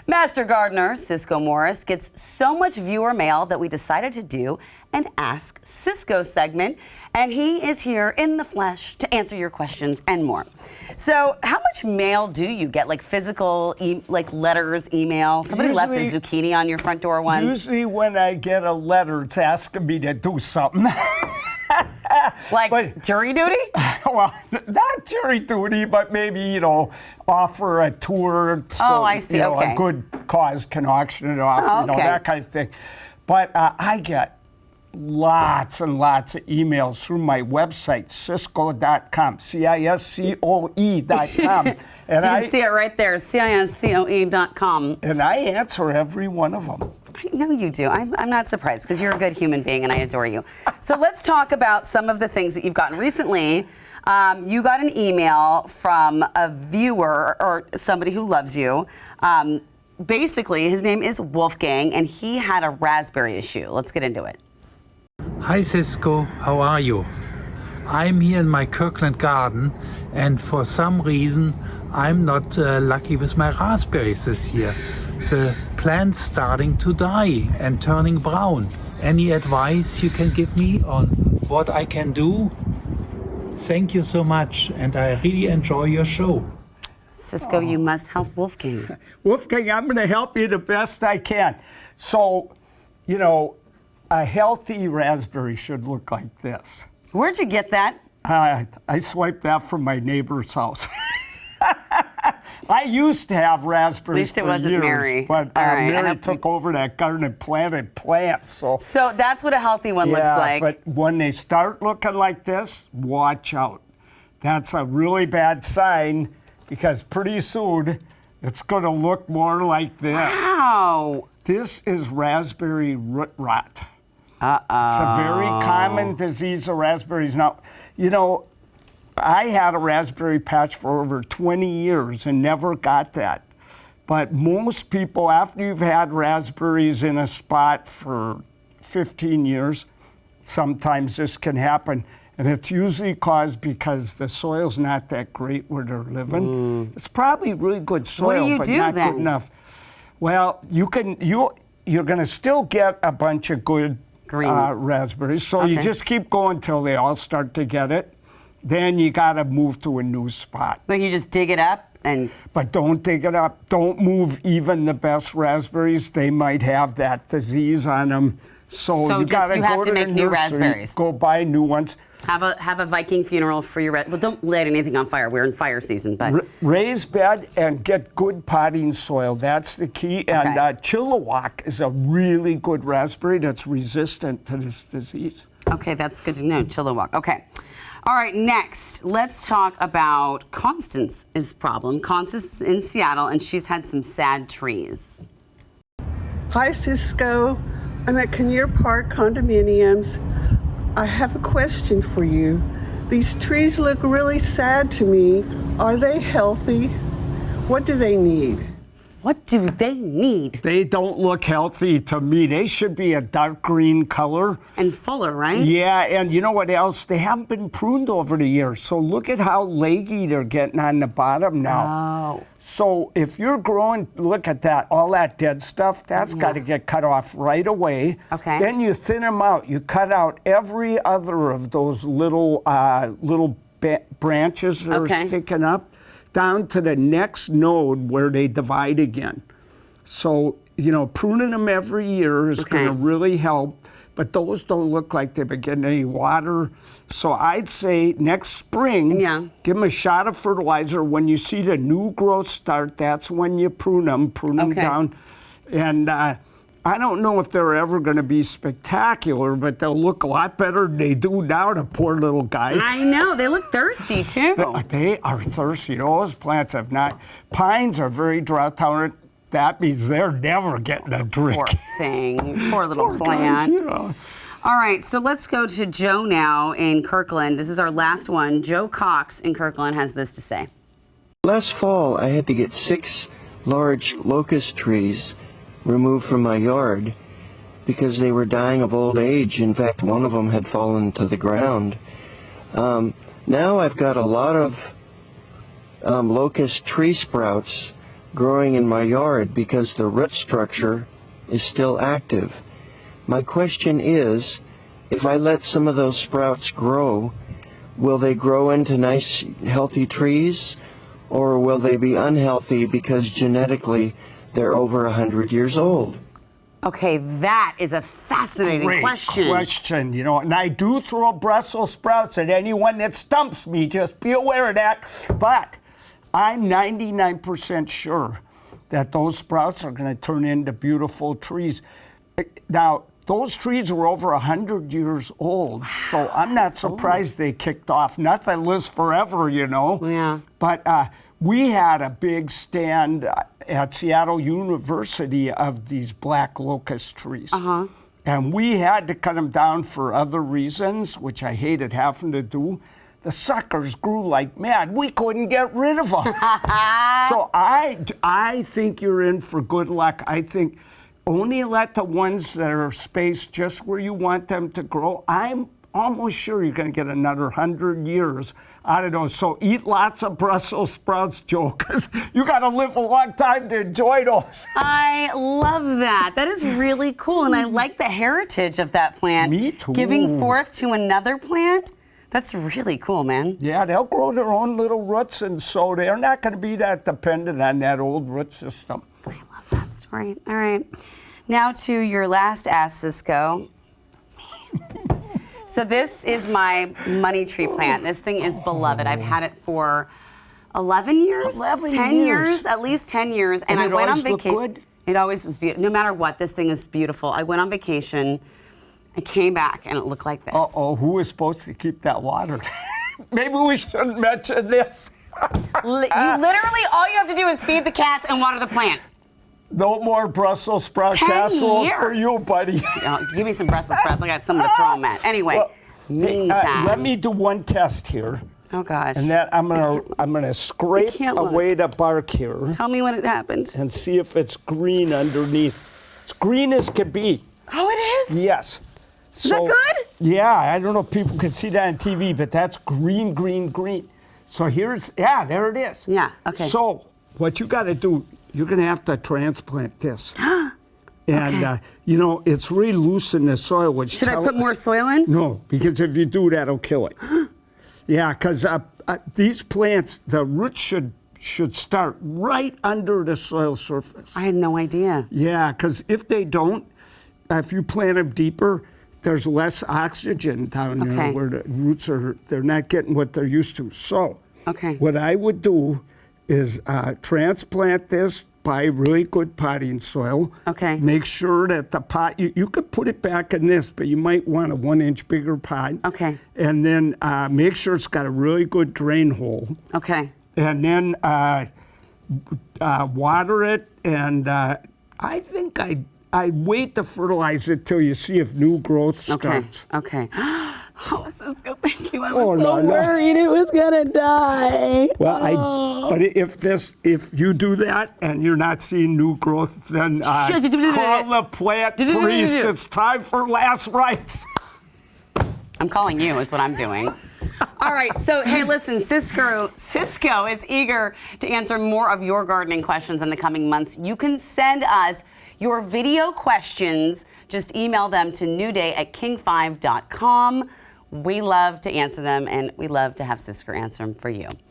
Master Gardener Ciscoe Morris gets so much viewer mail that we decided to do an Ask Ciscoe segment, and he is here in the flesh to answer your questions and more. So how much mail do you get, like physical, like letters, email? Somebody left a zucchini on your front door once. Usually when I get a letter, it's asking me to do something. Like jury duty? Well, not jury duty, but maybe, offer a tour so I see. Okay. a good cause can auction it off, that kind of thing. But I get lots and lots of emails through my website, Ciscoe.com, Ciscoe.com. And you can see it right there, Ciscoe.com. And I answer every one of them. I know you do. I'm not surprised because you're a good human being and I adore you. So let's talk about some of the things that you've gotten recently. You got an email from a viewer or somebody who loves you. Basically, his name is Wolfgang, and he had a raspberry issue. Let's get into it. Hi Ciscoe, how are you? I'm here in my Kirkland garden, and for some reason I'm not lucky with my raspberries this year. The plant's starting to die and turning brown. Any advice you can give me on what I can do? Thank you so much, and I really enjoy your show. Ciscoe, you must help Wolfgang. Wolfgang, I'm going to help you the best I can. So, a healthy raspberry should look like this. Where'd you get that? I swiped that from my neighbor's house. I used to have raspberries for years. At least it wasn't Mary. But Mary took over that garden and planted plants. So that's what a healthy one looks like. But when they start looking like this, watch out. That's a really bad sign because pretty soon it's going to look more like this. Wow. This is raspberry root rot. Uh-oh. It's a very common disease of raspberries. Now, I had a raspberry patch for over 20 years and never got that. But most people, after you've had raspberries in a spot for 15 years, sometimes this can happen. And it's usually caused because the soil's not that great where they're living. It's probably really good soil, but not good enough. Well, you're going to still get a bunch of good green raspberries. So you just keep going till they all start to get it. Then you got to move to a new spot. Like you just dig it up and... But don't dig it up. Don't move even the best raspberries. They might have that disease on them. So you got to go to make new raspberries. Go buy new ones. Have a Viking funeral for your... Well, don't light anything on fire. We're in fire season, but... Raise bed and get good potting soil. That's the key. And Chilliwack is a really good raspberry that's resistant to this disease. Okay, that's good to know. Chilliwack. Okay. All right, next, let's talk about Constance's problem. Constance is in Seattle, and she's had some sad trees. Hi, Ciscoe. I'm at Kinnear Park Condominiums. I have a question for you. These trees look really sad to me. Are they healthy? What do they need? What do they need? They don't look healthy to me. They should be a dark green color. And fuller, right? Yeah, and you know what else? They haven't been pruned over the years. So look at how leggy they're getting on the bottom now. Oh. So if you're growing, look at that, all that dead stuff, that's got to get cut off right away. Okay. Then you thin them out. You cut out every other of those little branches that are sticking up, down to the next node where they divide again. So, pruning them every year is going to really help, but those don't look like they've been getting any water. So I'd say next spring, give them a shot of fertilizer. When you see the new growth start, that's when you prune them down. And I don't know if they're ever going to be spectacular, but they'll look a lot better than they do now, the poor little guys. I know. They look thirsty, too. They are thirsty. Those plants have not. Pines are very drought tolerant. That means they're never getting a drink. Poor thing. Poor little plant. Guys, All right, so let's go to Joe now in Kirkland. This is our last one. Joe Cox in Kirkland has this to say. Last fall, I had to get 6 large locust trees removed from my yard because they were dying of old age. In fact, one of them had fallen to the ground. Now I've got a lot of locust tree sprouts growing in my yard because the root structure is still active. My question is, if I let some of those sprouts grow, will they grow into nice, healthy trees, or will they be unhealthy because genetically they're over 100 years old? Okay, that is a fascinating Great question. you know, and I do throw Brussels sprouts at anyone that stumps me. Just be aware of that. But I'm 99% sure that those sprouts are going to turn into beautiful trees. Now, those trees were over 100 years old, so I'm not surprised they kicked off. Nothing lives forever, you know. Yeah. But we had a big stand at Seattle University of these black locust trees. Uh-huh. And we had to cut them down for other reasons, which I hated having to do. The suckers grew like mad. We couldn't get rid of them. So I think you're in for good luck. I think only let the ones that are spaced just where you want them to grow. I'm almost sure you're going to get another 100 years out of those. So eat lots of Brussels sprouts, Joe, because you got to live a long time to enjoy those. I love that. That is really cool, and I like the heritage of that plant. Me too. Giving forth to another plant. That's really cool, man. Yeah, they'll grow their own little roots, and so they're not going to be that dependent on that old root system. I love that story. All right. Now to your last Ask Ciscoe. So this is my money tree plant. This thing is beloved. I've had it for 11 years? 10 years, at least 10 years. And I went on vacation. Good? It always was beautiful. No matter what, this thing is beautiful. I went on vacation. I came back and it looked like this. Uh-oh, who is supposed to keep that water? Maybe we shouldn't mention this. You literally, all you have to do is feed the cats and water the plant. No more Brussels sprout 10 casseroles years. for you, buddy. Give me some Brussels sprouts. I got something to throw them at. Anyway, Well, hey, meantime. let me do one test here. Oh gosh. And that I'm gonna scrape can't away the bark here Tell me when it happened. and see if it's green underneath. It's green as can be. Oh, it is? Yes. Is that good? Yeah, I don't know if people can see that on TV, but that's green, green, green. So there it is. Yeah, okay. So what you got to do, you're going to have to transplant this. And, you know, it's really loose in the soil. Which Should I put more soil in? No, because if you do, that'll kill it. Yeah, because these plants, the roots should start right under the soil surface. I had no idea. Yeah, because if they don't, if you plant them deeper, there's less oxygen down there where the roots they're not getting what they're used to. So what I would do is transplant this, buy really good potting soil. Okay. Make sure that the pot, you could put it back in this, but you might want a 1-inch bigger pot. Okay. And then make sure it's got a really good drain hole. Okay. And then water it, and I think I'd wait to fertilize it till you see if new growth starts. Okay. Oh, Ciscoe, thank you. I Oh, was so no. worried it was gonna die. Well, but if you do that and you're not seeing new growth, then call the plant priest. It's time for last rites. I'm calling you is what I'm doing. All right, so hey, listen, Ciscoe is eager to answer more of your gardening questions in the coming months. You can send us your video questions. Just email them to newday@king5.com. We love to answer them, and we love to have Ciscoe answer them for you.